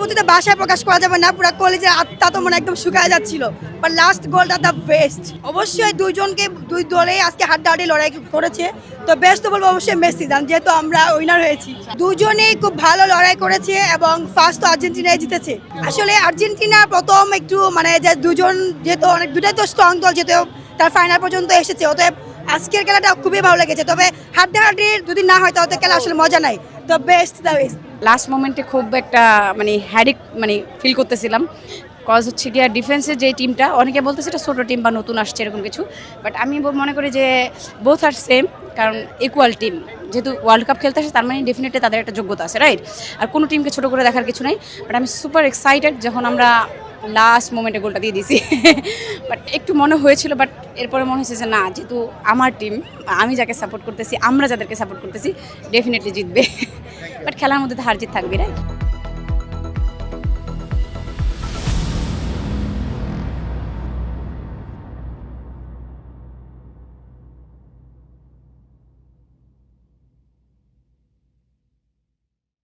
অনুভূতিটা ভাষায় প্রকাশ করা যাবে না, পুরো কলেজের আত্মা তো মনে একদম শুকায় যাচ্ছিল। বাট লাস্ট গোলটা দ্য বেস্ট। অবশ্যই দুই দলে আজকে হাড্ডাহাড্ডি লড়াই করেছে, তো বেস্ট তো বলবো অবশ্যই মেসি, যেহেতু আমরা উইনার হয়েছি। দুজনেই খুব ভালো লড়াই করেছে এবং ফার্স্ট তো আর্জেন্টিনায় জিতেছে। আসলে আর্জেন্টিনা প্রথম একটু মানে যে দুজন যেহেতু দুটাই তো স্ট্রং দল, যেহেতু তার ফাইনাল পর্যন্ত এসেছে, অতএব আজকের খেলাটা খুবই ভালো লেগেছে। তবে হাড্ডাহাড্ডি যদি না হয় তাহলে খেলা আসলে মজা নাই। তো বেস্ট দ্য বেস্ট। লাস্ট মোমেন্টে খুব একটা মানে হ্যাডিক মানে ফিল করতেছিলাম, কজ হচ্ছে গিয়া ডিফেন্সের যে টিমটা, অনেকে বলতেছে এটা ছোটো টিম বা নতুন আসছে এরকম কিছু, বাট আমি মনে করি যে বোথ আর সেম, কারণ ইকুয়াল টিম যেহেতু ওয়ার্ল্ড কাপ খেলতে আসে, তার মানে ডেফিনেটলি তাদের একটা যোগ্যতা আছে, রাইট? আর কোনো টিমকে ছোটো করে দেখার কিছু নাই। বাট আমি সুপার এক্সাইটেড যখন আমরা লাস্ট মোমেন্টে গোলটা দিয়ে দিয়েছি। বাট একটু মনে হয়েছিল, বাট এরপরে মনে হয়েছে যে না, যেহেতু আমার টিম, আমি যাকে সাপোর্ট করতেছি, আমরা যাদেরকে সাপোর্ট করতেছি, ডেফিনেটলি জিতবে। বাট খেলার মধ্যে তো হার জিত থাকবে, রাইট?